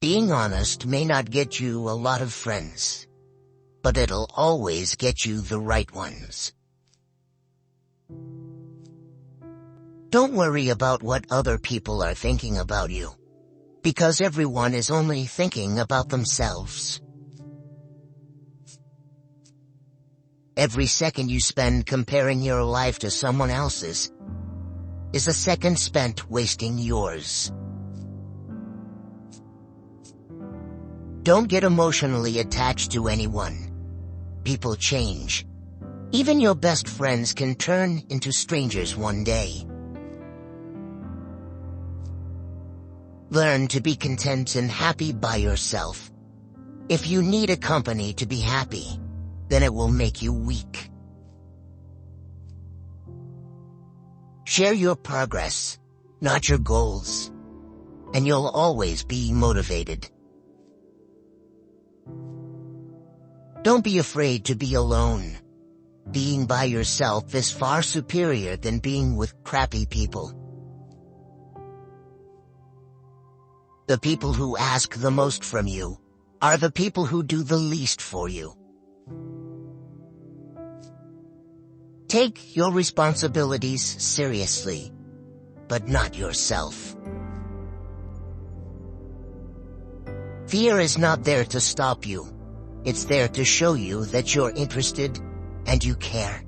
Being honest may not get you a lot of friends, but it'll always get you the right ones. Don't worry about what other people are thinking about you, because everyone is only thinking about themselves. Every second you spend comparing your life to someone else's is a second spent wasting yours. Don't get emotionally attached to anyone. People change. Even your best friends can turn into strangers one day. Learn to be content and happy by yourself. If you need a company to be happy, then it will make you weak. Share your progress, not your goals, and you'll always be motivated. Don't be afraid to be alone. Being by yourself is far superior than being with crappy people. The people who ask the most from you are the people who do the least for you. Take your responsibilities seriously, but not yourself. Fear is not there to stop you. It's there to show you that you're interested and you care.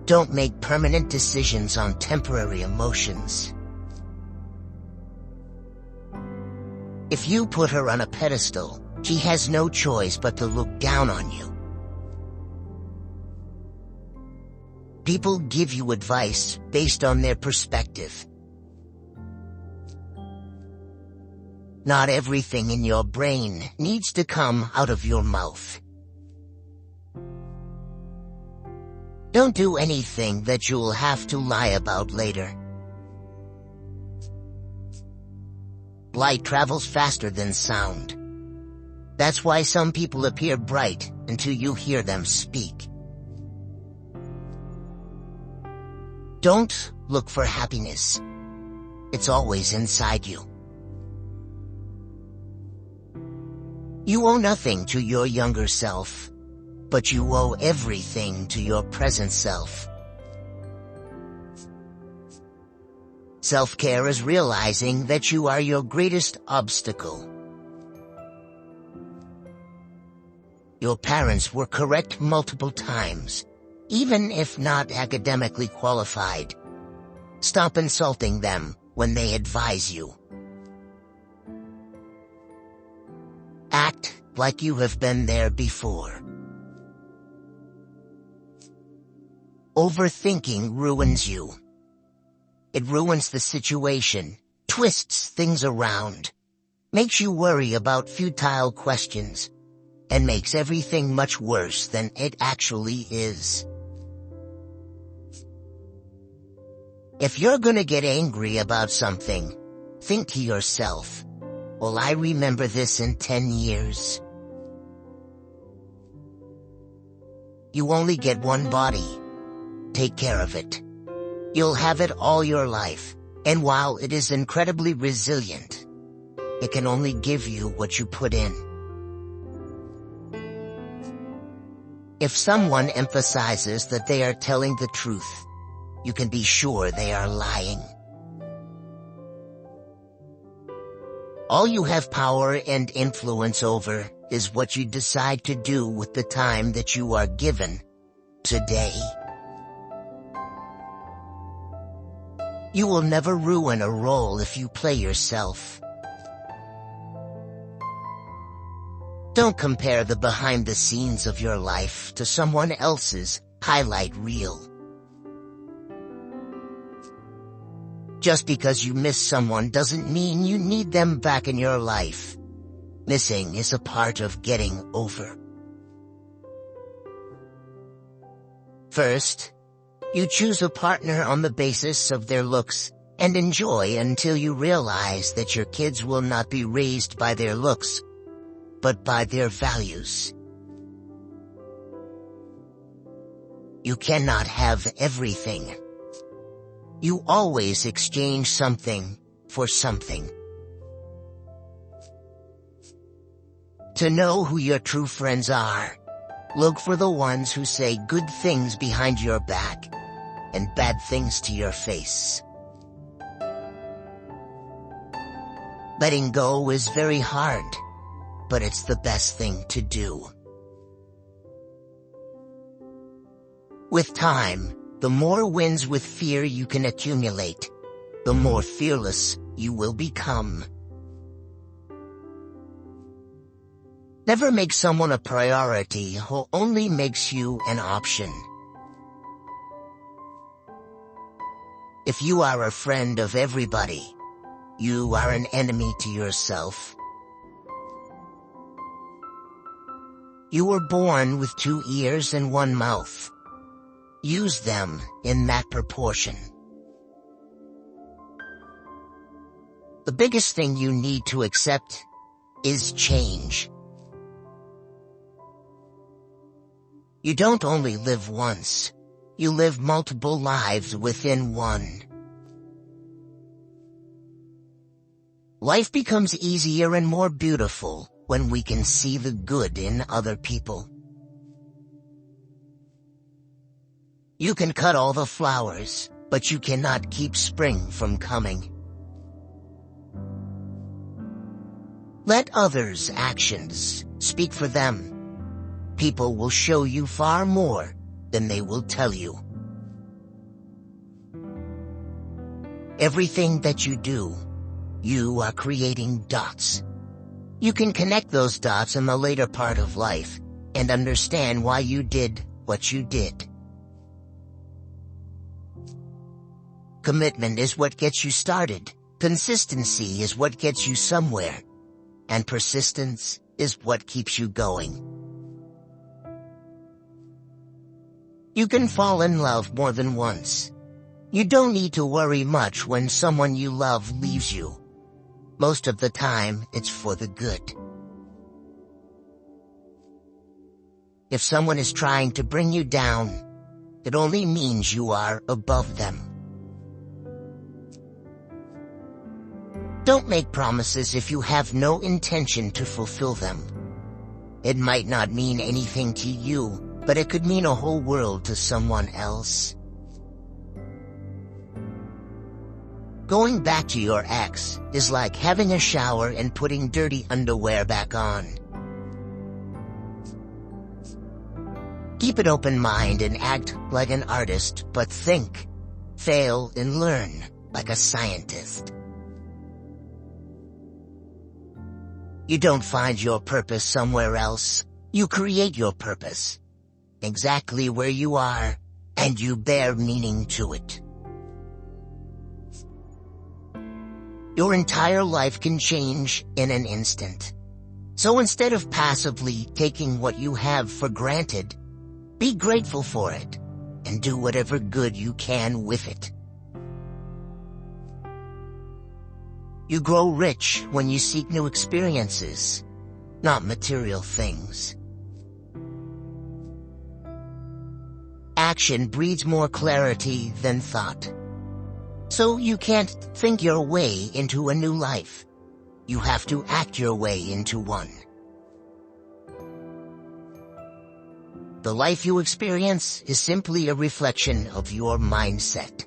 Don't make permanent decisions on temporary emotions. If you put her on a pedestal, she has no choice but to look down on you. People give you advice based on their perspective. Not everything in your brain needs to come out of your mouth. Don't do anything that you'll have to lie about later. Light travels faster than sound. That's why some people appear bright until you hear them speak. Don't look for happiness. It's always inside you. You owe nothing to your younger self, but you owe everything to your present self. Self-care is realizing that you are your greatest obstacle. Your parents were correct multiple times, even if not academically qualified. Stop insulting them when they advise you. Act like you have been there before. Overthinking ruins you. It ruins the situation, twists things around, makes you worry about futile questions, and makes everything much worse than it actually is. If you're gonna get angry about something, think to yourself, will I remember this in 10 years? You only get one body. Take care of it. You'll have it all your life, and while it is incredibly resilient, it can only give you what you put in. If someone emphasizes that they are telling the truth, you can be sure they are lying. All you have power and influence over is what you decide to do with the time that you are given today. You will never ruin a role if you play yourself. Don't compare the behind the scenes of your life to someone else's highlight reel. Just because you miss someone doesn't mean you need them back in your life. Missing is a part of getting over. First, you choose a partner on the basis of their looks and enjoy until you realize that your kids will not be raised by their looks, but by their values. You cannot have everything. You always exchange something for something. To know who your true friends are, look for the ones who say good things behind your back and bad things to your face. Letting go is very hard, but it's the best thing to do. With time, the more wins with fear you can accumulate, the more fearless you will become. Never make someone a priority who only makes you an option. If you are a friend of everybody, you are an enemy to yourself. You were born with 2 ears and 1 mouth. Use them in that proportion. The biggest thing you need to accept is change. You don't only live once, you live multiple lives within one. Life becomes easier and more beautiful when we can see the good in other people. You can cut all the flowers, but you cannot keep spring from coming. Let others' actions speak for them. People will show you far more than they will tell you. Everything that you do, you are creating dots. You can connect those dots in the later part of life and understand why you did what you did. Commitment is what gets you started. Consistency is what gets you somewhere. And persistence is what keeps you going. You can fall in love more than once. You don't need to worry much when someone you love leaves you. Most of the time, it's for the good. If someone is trying to bring you down, it only means you are above them. Don't make promises if you have no intention to fulfill them. It might not mean anything to you, but it could mean a whole world to someone else. Going back to your ex is like having a shower and putting dirty underwear back on. Keep an open mind and act like an artist, but think, fail, and learn like a scientist. You don't find your purpose somewhere else. You create your purpose. Exactly where you are, and you bear meaning to it. Your entire life can change in an instant. So instead of passively taking what you have for granted, be grateful for it, and do whatever good you can with it. You grow rich when you seek new experiences, not material things. Action breeds more clarity than thought. So you can't think your way into a new life. You have to act your way into one. The life you experience is simply a reflection of your mindset.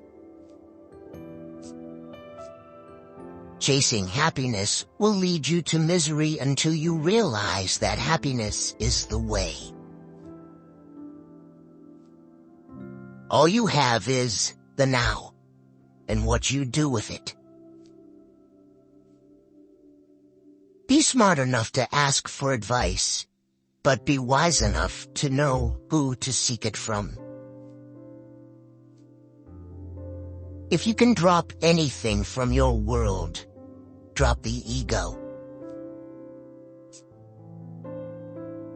Chasing happiness will lead you to misery until you realize that happiness is the way. All you have is the now, and what you do with it. Be smart enough to ask for advice, but be wise enough to know who to seek it from. If you can drop anything from your world, drop the ego.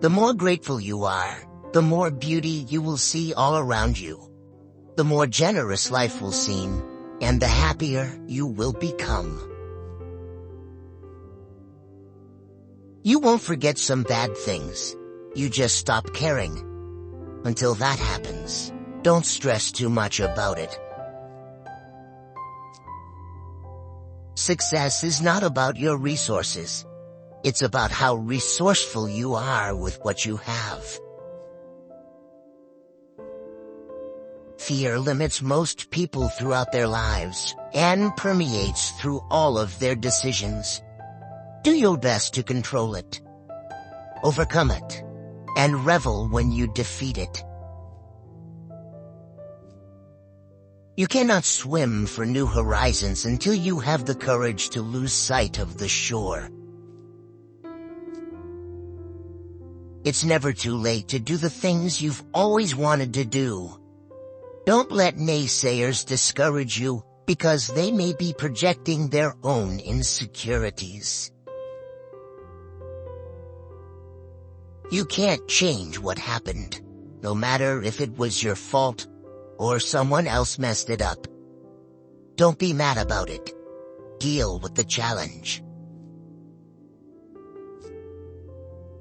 The more grateful you are, the more beauty you will see all around you. The more generous life will seem, and the happier you will become. You won't forget some bad things. You just stop caring. Until that happens, don't stress too much about it. Success is not about your resources. It's about how resourceful you are with what you have. Fear limits most people throughout their lives and permeates through all of their decisions. Do your best to control it, overcome it, and revel when you defeat it. You cannot swim for new horizons until you have the courage to lose sight of the shore. It's never too late to do the things you've always wanted to do. Don't let naysayers discourage you because they may be projecting their own insecurities. You can't change what happened, no matter if it was your fault or someone else messed it up. Don't be mad about it. Deal with the challenge.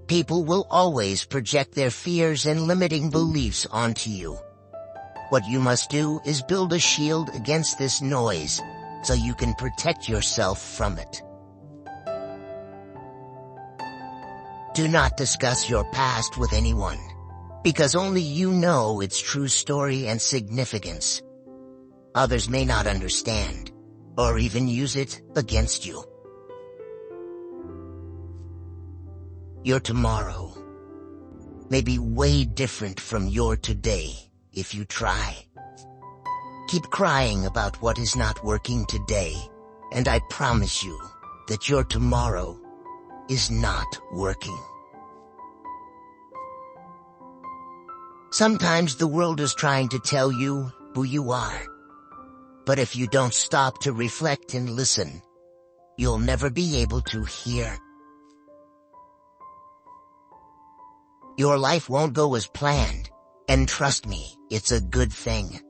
People will always project their fears and limiting beliefs onto you. What you must do is build a shield against this noise so you can protect yourself from it. Do not discuss your past with anyone, because only you know its true story and significance. Others may not understand, or even use it against you. Your tomorrow may be way different from your today if you try. Keep crying about what is not working today, and I promise you that your tomorrow is not working. Sometimes the world is trying to tell you who you are. But if you don't stop to reflect and listen, you'll never be able to hear. Your life won't go as planned, and trust me, it's a good thing.